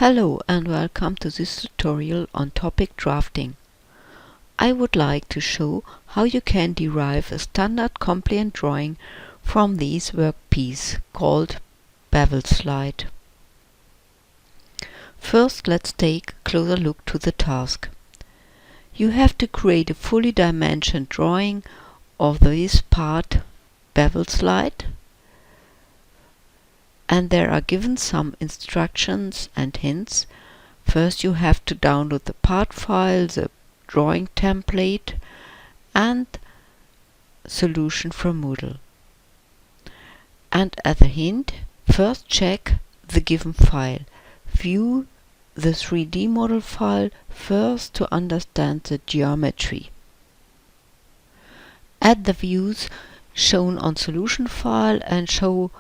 Hello and welcome to this tutorial on topic drafting. I would like to show how you can derive a standard compliant drawing from this workpiece called Bevel slide. First, let's take a closer look to the task. You have to create a fully dimensioned drawing of this part Bevel slide, and there are given some instructions and hints. First, you have to download the part file, the drawing template and solution from Moodle. And as a hint, first check the given file. View the 3D model file first to understand the geometry. Add the views shown on solution file and show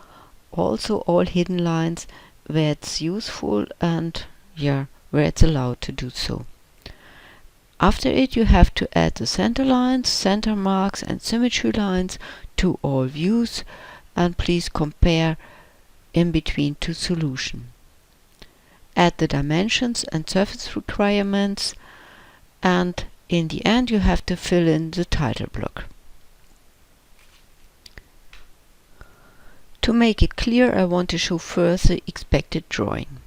also all hidden lines where it's useful and where it's allowed to do so. After it, you have to add the center lines, center marks and symmetry lines to all views, and please compare in between to solution. Add the dimensions and surface requirements, and in the end you have to fill in the title block. To make it clear, I want to show first the expected drawing.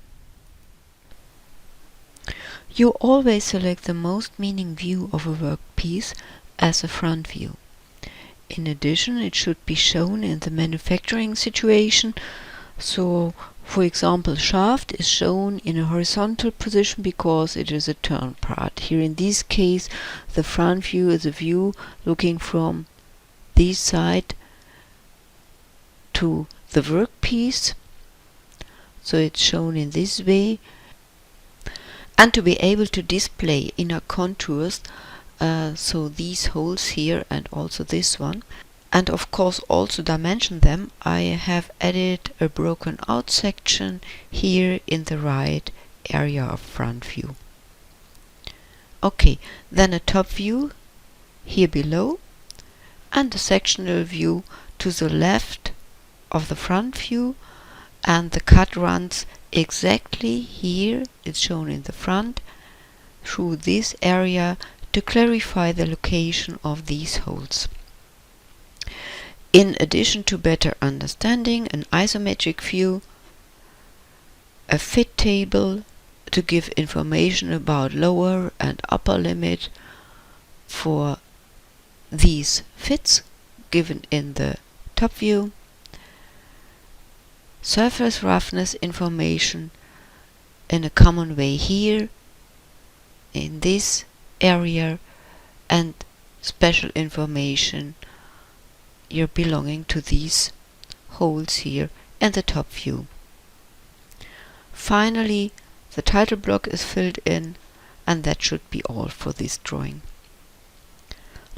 You always select the most meaning view of a workpiece as a front view. In addition, it should be shown in the manufacturing situation. So, for example, shaft is shown in a horizontal position because it is a turn part. Here in this case, the front view is a view looking from this side to the workpiece, so it's shown in this way. And to be able to display inner contours, so these holes here and also this one, and of course also dimension them, I have added a broken out section here in the right area of front view. Okay, then a top view here below and a sectional view to the left of the front view, and the cut runs exactly here, it's shown in the front, through this area to clarify the location of these holes. In addition to better understanding, an isometric view, a fit table to give information about lower and upper limit for these fits given in the top view, surface roughness information in a common way here in this area, and special information you're belonging to these holes here in the top view. Finally, the title block is filled in, and that should be all for this drawing.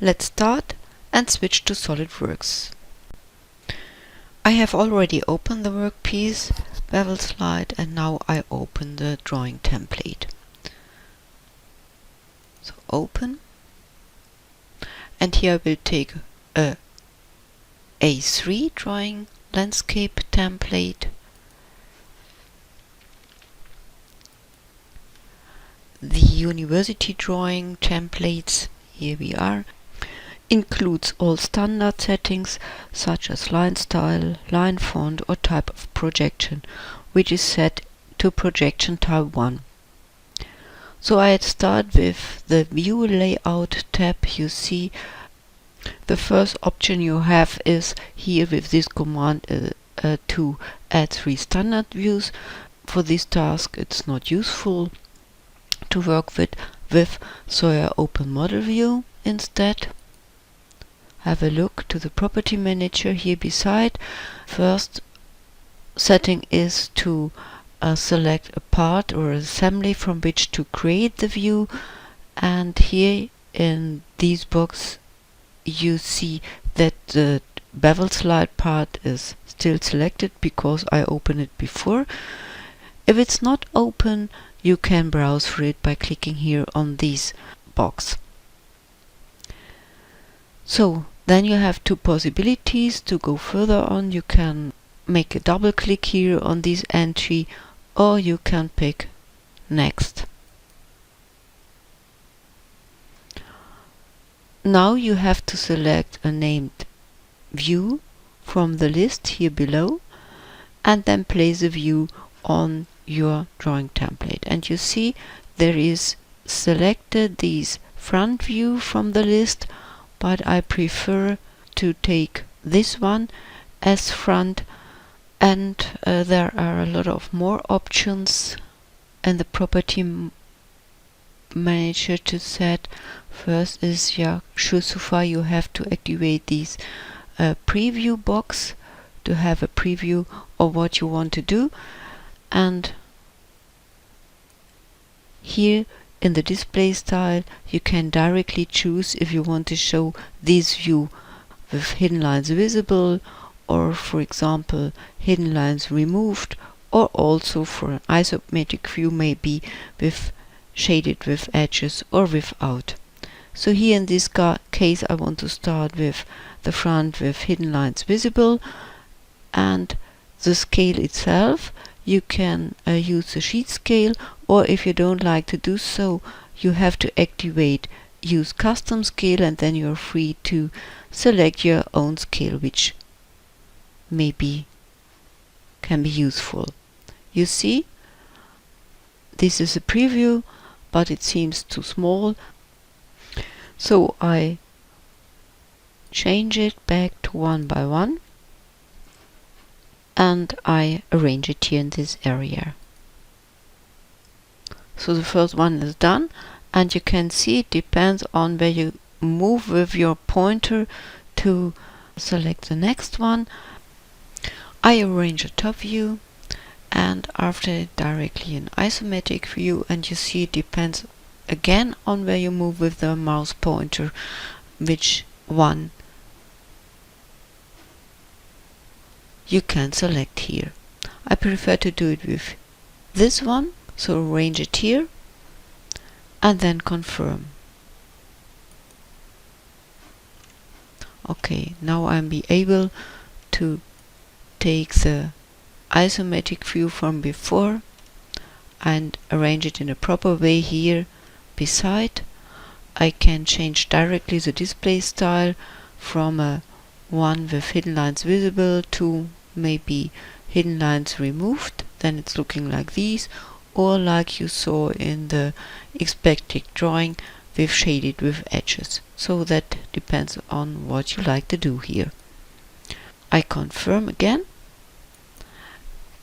Let's start and switch to SolidWorks. I have already opened the workpiece Bevel slide, and now I open the drawing template. So open, and here I will take a A3 drawing landscape template. The university drawing templates, here we are, includes all standard settings such as line style, line font or type of projection, which is set to projection type 1. So I start with the view layout tab. You see the first option you have is here with this command to add 3 standard views. For this task it's not useful to work with, so I open model view instead. Have a look to the property manager here beside. First setting is to select a part or assembly from which to create the view, and here in this box you see that the bevel slide part is still selected because I opened it before. If it's not open, you can browse for it by clicking here on this box. So then you have 2 possibilities to go further on. You can make a double click here on this entry, or you can pick Next. Now you have to select a named view from the list here below and then place a view on your drawing template. And you see there is selected these front view from the list, but I prefer to take this one as front, and there are a lot of more options in the property manager to set. First is so far you have to activate these preview box to have a preview of what you want to do, and here in the display style you can directly choose if you want to show this view with hidden lines visible, or for example hidden lines removed, or also for an isometric view maybe with shaded with edges or without. So here in this case I want to start with the front with hidden lines visible, and the scale itself you can use the sheet scale, or if you don't like to do so you have to activate use custom scale, and then you're free to select your own scale which maybe can be useful. You see, this is a preview, but it seems too small, so I change it back to 1 by 1 and I arrange it here in this area. So the first one is done, and you can see it depends on where you move with your pointer to select the next one. I arrange a top view and after it directly an isometric view, and you see it depends again on where you move with the mouse pointer which one you can select here. I prefer to do it with this one, so arrange it here and then confirm. Okay, now I'll be able to take the isometric view from before and arrange it in a proper way here beside. I can change directly the display style from a one with hidden lines visible to maybe hidden lines removed, then it's looking like these, or like you saw in the expected drawing with shaded with edges. So that depends on what you like to do here. I confirm again,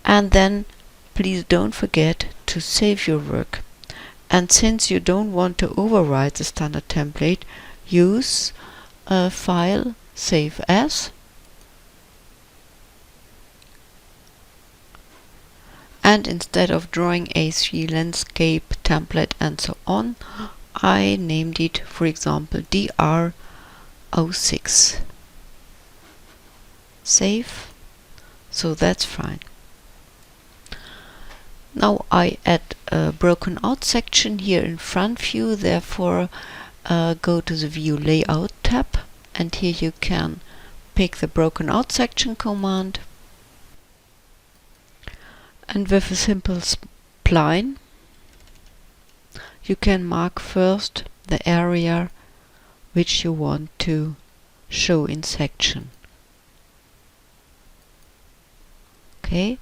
and then please don't forget to save your work. And since you don't want to overwrite the standard template, use a file save as, and instead of drawing A3 landscape template and so on, I named it, for example, DR6. Save. So that's fine. Now I add a broken out section here in front view, therefore go to the view layout tab, and here you can pick the broken out section command, and with a simple spline you can mark first the area which you want to show in section. Okay,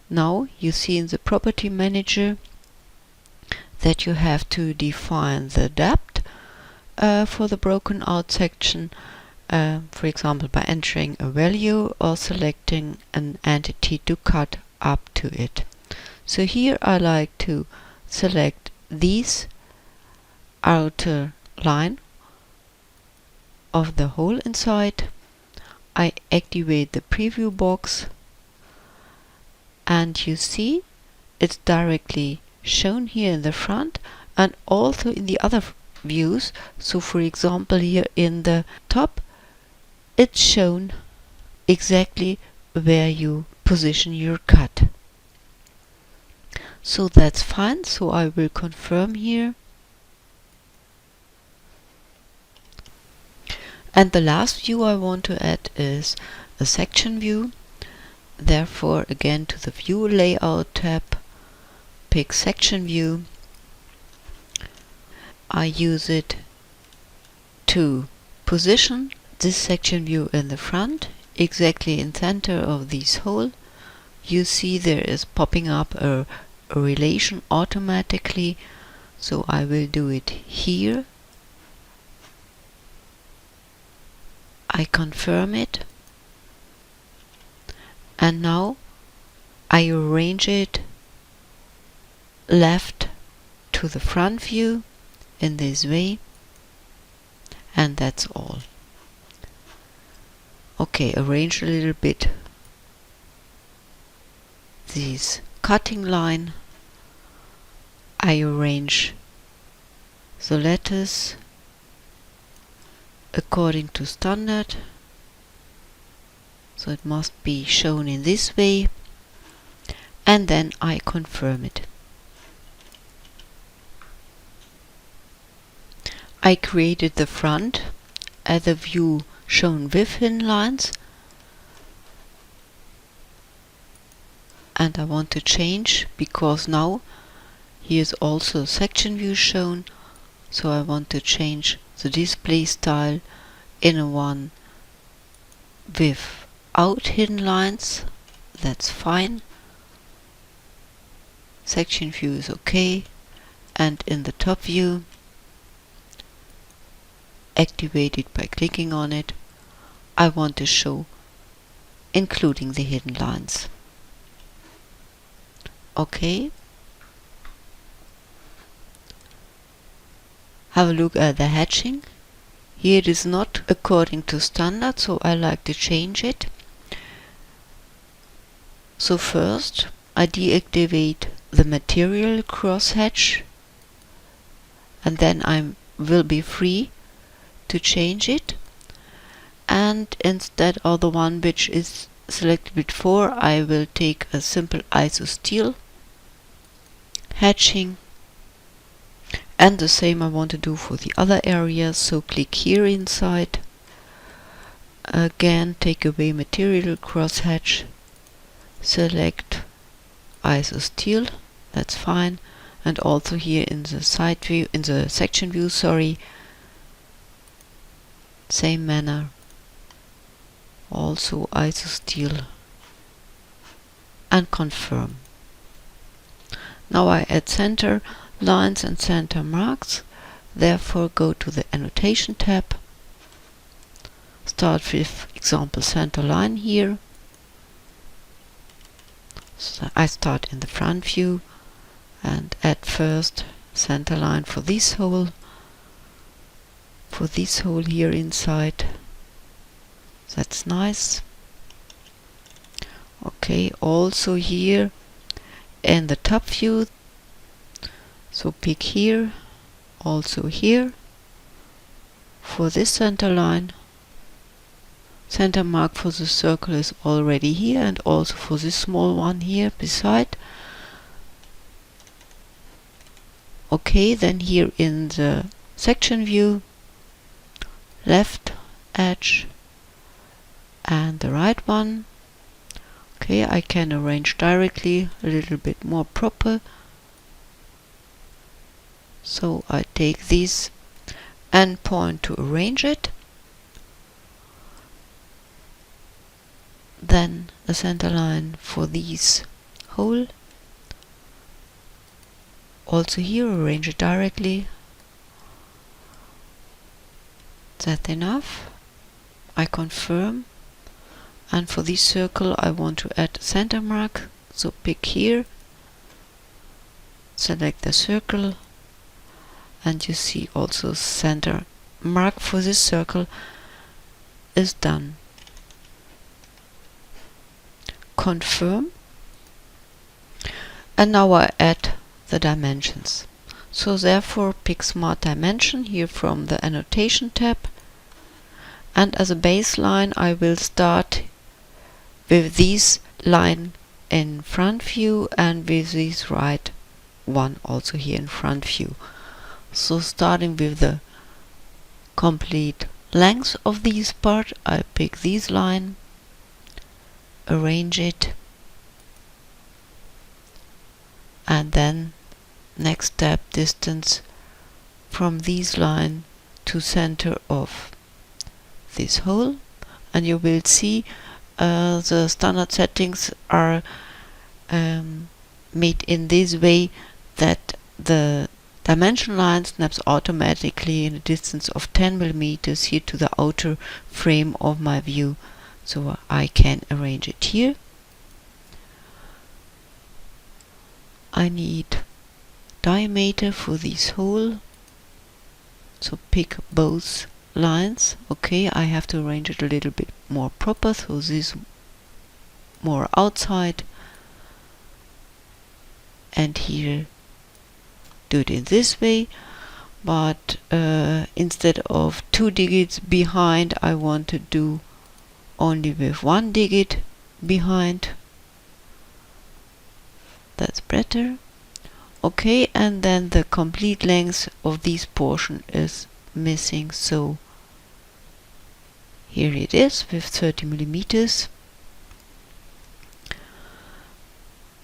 now you see in the property manager that you have to define the depth for the broken out section, for example by entering a value or selecting an entity to cut up to it. So here I like to select this outer line of the hole inside. I activate the preview box, and you see it's directly shown here in the front and also in the other views. So for example here in the top it's shown exactly where you position your cut. So that's fine, so I will confirm here. And the last view I want to add is a section view. Therefore again to the view layout tab, pick section view. I use it to position this section view in the front, exactly in center of this hole. You see there is popping up a relation automatically, so I will do it here. I confirm it, and now I arrange it left to the front view in this way, and that's all. Okay, arrange a little bit this cutting line. I arrange the letters according to standard, so it must be shown in this way, and then I confirm it. I created the front as a view shown with hidden lines, and I want to change because now here is also a section view shown, so I want to change the display style in a one without hidden lines. That's fine. Section view is okay, and in the top view, activate it by clicking on it, I want to show including the hidden lines. Okay. Have a look at the hatching. Here it is not according to standard, so I like to change it. So first I deactivate the material crosshatch, and then I will be free to change it, and instead of the one which is selected before, I will take a simple iso steel hatching, and the same I want to do for the other areas. So click here inside, again take away material crosshatch, select iso steel, that's fine, and also here in the side view, in the section view, sorry, same manner, also iso steel, and confirm. Now I add center lines and center marks, therefore go to the annotation tab, start with example center line here. So I start in the front view and add first center line for this hole here inside. That's nice. Okay, also here in the top view, so pick here, also here for this center line. Center mark for the circle is already here, and also for this small one here beside. Okay, then here in the section view, left edge and the right one. Okay, I can arrange directly a little bit more proper. So I take this and point to arrange it. Then a center line for this hole. Also here arrange it directly. That's enough. I confirm. And for this circle I want to add a center mark, so pick here, select the circle, and you see also center mark for this circle is done. Confirm, and now I add the dimensions. So therefore pick Smart Dimension here from the Annotation tab, and as a baseline I will start with this line in front view and with this right one also here in front view. So starting with the complete length of this part, I pick this line, arrange it, and then next step, distance from this line to center of this hole, and you will see the standard settings are made in this way that the dimension line snaps automatically in a distance of 10 millimeters here to the outer frame of my view, so I can arrange it here. I need diameter for this hole, so pick both lines. Okay, I have to arrange it a little bit more proper, so this more outside, and here do it in this way, but instead of 2 digits behind, I want to do only with 1 digit behind. That's better. Okay, and then the complete length of this portion is missing, so here it is with 30 millimeters.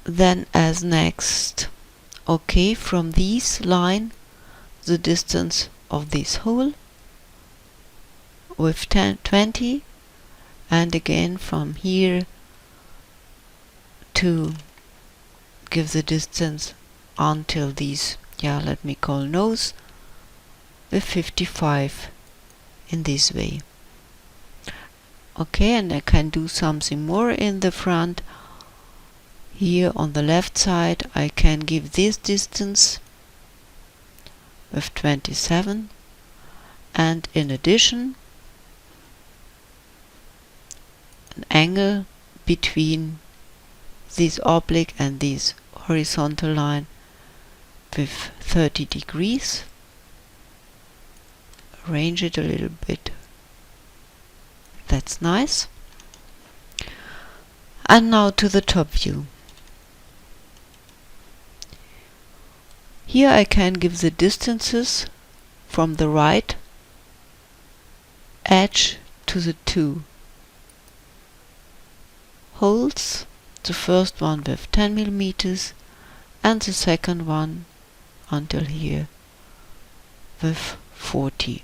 Then as next, okay, from this line the distance of this hole with 20, and again from here to give the distance until these, let me call nose, with 55 in this way. Okay, and I can do something more in the front. Here on the left side I can give this distance with 27, and in addition an angle between this oblique and this horizontal line with 30 degrees. Arrange it a little bit. That's nice. And now to the top view. Here I can give the distances from the right edge to the 2 holes. The first one with 10 millimeters and the second one until here with 40.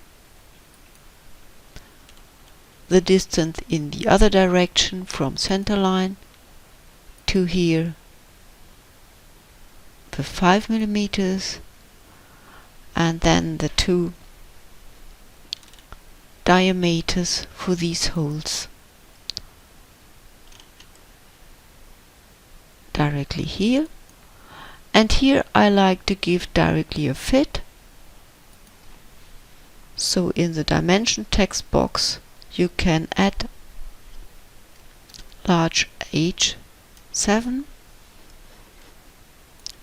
The distance in the other direction from center line to here with 5 millimeters, and then the 2 diameters for these holes directly here. And here I like to give directly a fit, so in the dimension text box you can add large H7,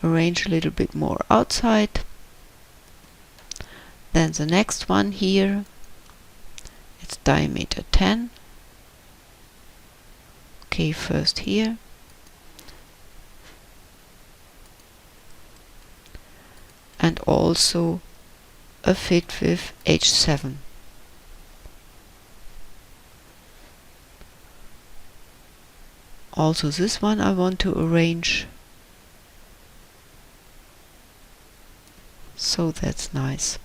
arrange a little bit more outside. Then the next one here, it's diameter 10. Okay, first here. And also a fit with H7. Also this one I want to arrange, so that's nice.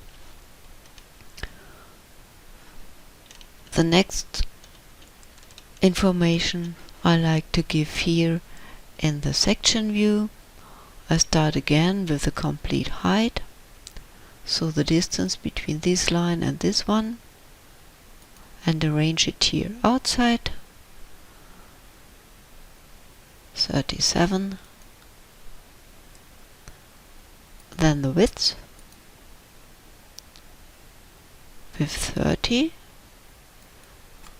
The next information I like to give here in the section view. I start again with the complete height, so the distance between this line and this one, and arrange it here outside. 37. Then the width with 30,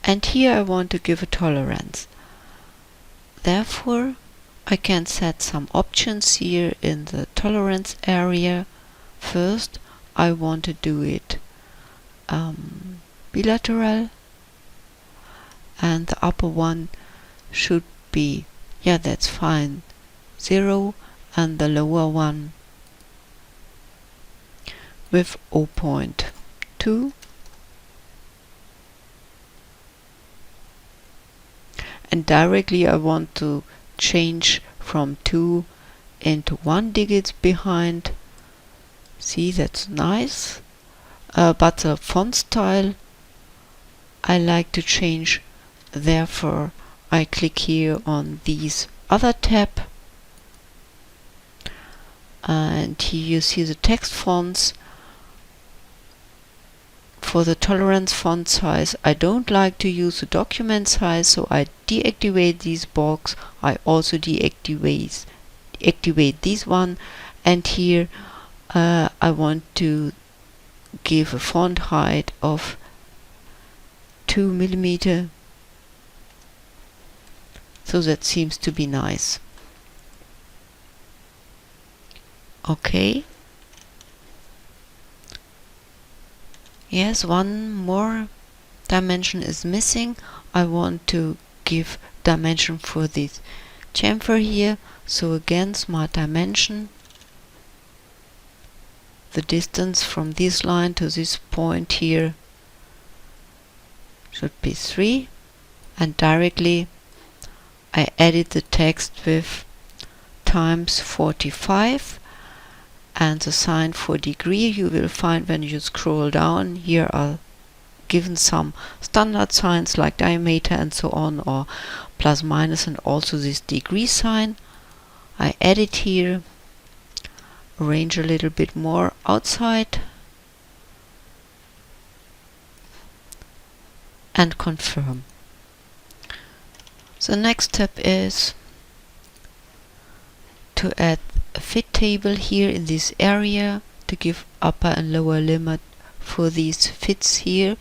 and here I want to give a tolerance. Therefore I can set some options here in the tolerance area. First I want to do it bilateral, and the upper one should be, that's fine, 0, and the lower one with 0.2. And directly I want to change from 2 into 1 digits behind. See, that's nice. But the font style I like to change, therefore I click here on this other tab, and here you see the text fonts. For the tolerance font size, I don't like to use the document size, so I deactivate this box. I also deactivate this one, and here I want to give a font height of 2 mm. So that seems to be nice. Okay. Yes, one more dimension is missing. I want to give dimension for this chamfer here. So again, smart dimension. The distance from this line to this point here should be 3. And directly I edit the text with times 45. And the sign for degree you will find when you scroll down. Here are given some standard signs like diameter and so on, or plus minus, and also this degree sign. I edit here, arrange a little bit more outside, and confirm. The next step is to add a fit table here in this area to give upper and lower limit for these fits here.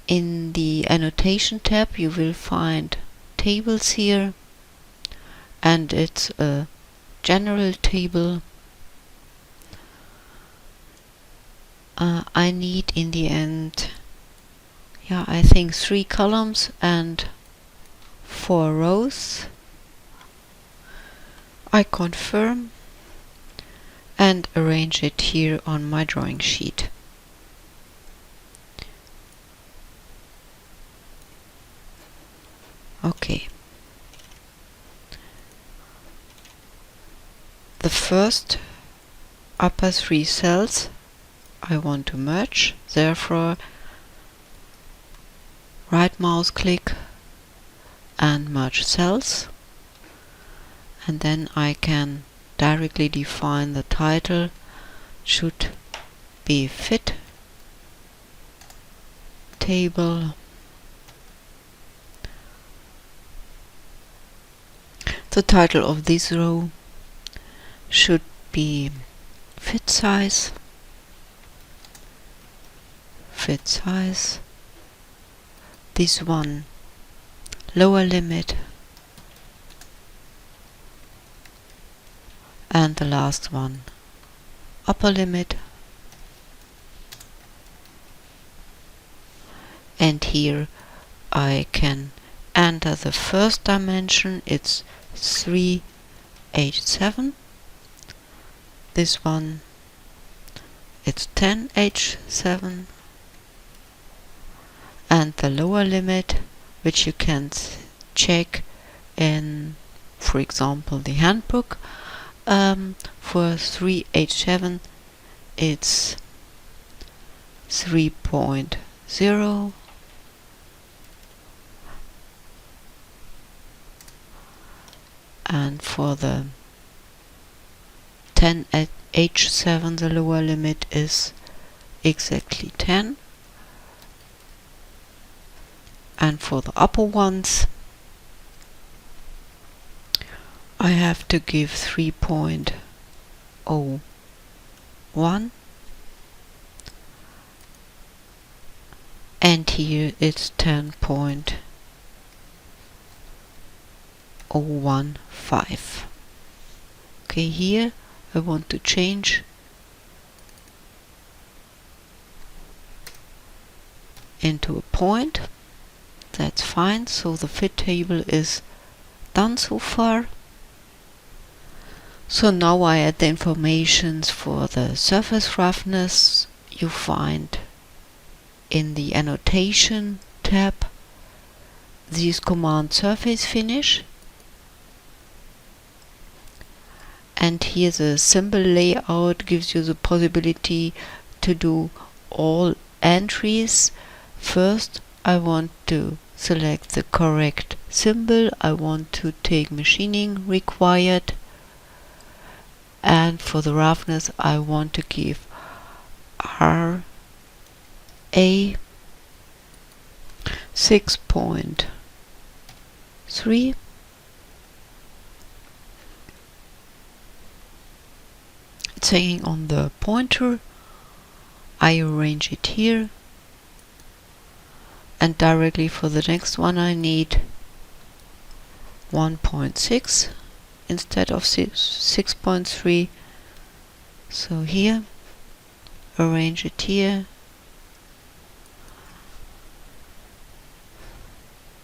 In the annotation tab you will find tables here, and it's a general table. I need in the end, I think 3 columns and 4 rows. I confirm and arrange it here on my drawing sheet. Okay. The first upper 3 cells I want to merge, therefore right mouse click and merge cells. And then I can directly define the title should be fit table. The title of this row should be fit size. This one lower limit, and the last one upper limit. And here I can enter the first dimension, it's 3h7. This one, it's 10h7. And the lower limit, which you can check in, for example, the handbook, for 3h7 it's 3.0. And for the 10h7 the lower limit is exactly 10. And for the upper ones I have to give 3.01, and here it's 10.015. Okay, here I want to change into a point. That's fine, so the fit table is done so far. So now I add the informations for the surface roughness. You find in the annotation tab this command surface finish. And here the symbol layout gives you the possibility to do all entries. First, I want to select the correct symbol. I want to take machining required, and for the roughness I want to give RA 6.3. It's hanging on the pointer. I arrange it here, and directly for the next one I need 1.6 instead of 6.3. So here, arrange it here.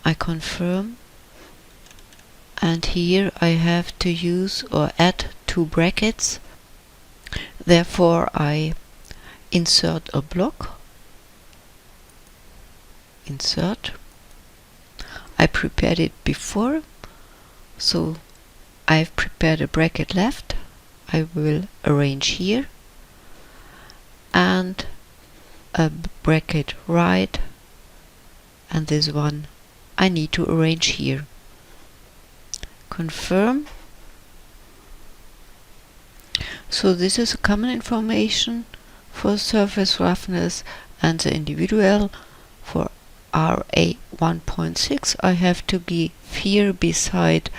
I confirm, and here I have to use or add 2 brackets. Therefore I insert a block. Insert. I prepared it before, so I've prepared a bracket left. I will arrange here, and a bracket right, and this one I need to arrange here. Confirm. So this is a common information for surface roughness, and the individual for RA 1.6 I have to give here beside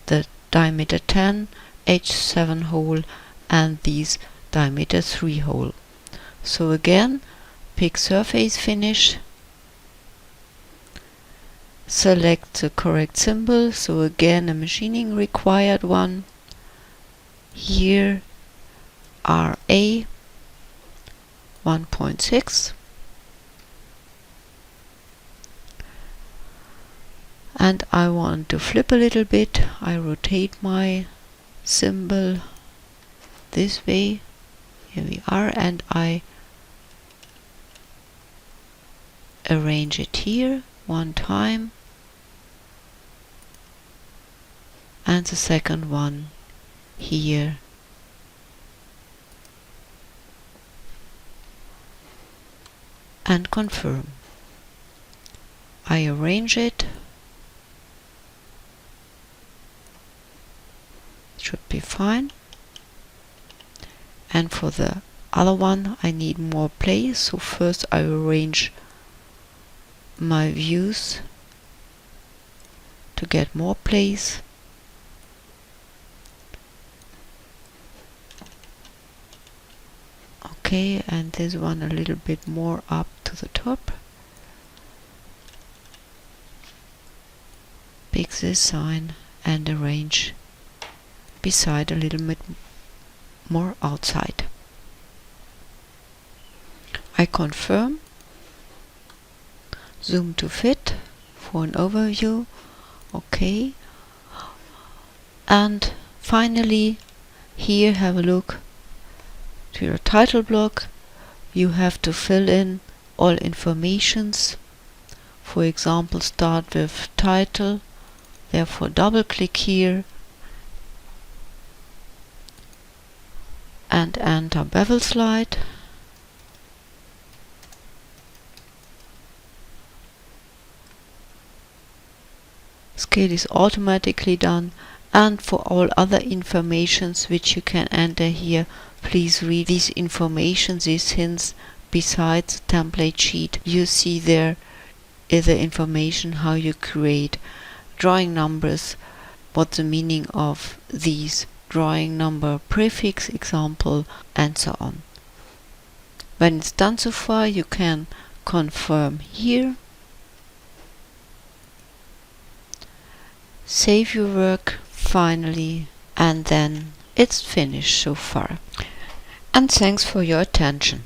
the diameter 10 H7 hole and these diameter 3 hole. So again, pick surface finish, select the correct symbol, so again a machining required one. Here RA 1.6, and I want to flip a little bit. I rotate my symbol this way. Here we are, and I arrange it here one time, and the second one here. And confirm. I arrange it. Should be fine. And for the other one I need more place, so first I arrange my views to get more place. Okay, and this one a little bit more up to the top. Pick this sign and arrange beside a little bit more outside. I confirm. Zoom to fit for an overview. Okay. And finally, here have a look to your title block. You have to fill in all informations. For example, start with title. Therefore, double click here and enter bevel slide. Scale is automatically done, and for all other informations which you can enter here, please read these information, these hints besides the template sheet. You see there is the information how you create drawing numbers, what the meaning of these drawing number prefix example, and so on. When it's done so far, you can confirm here. Save your work finally, and then it's finished so far. And thanks for your attention.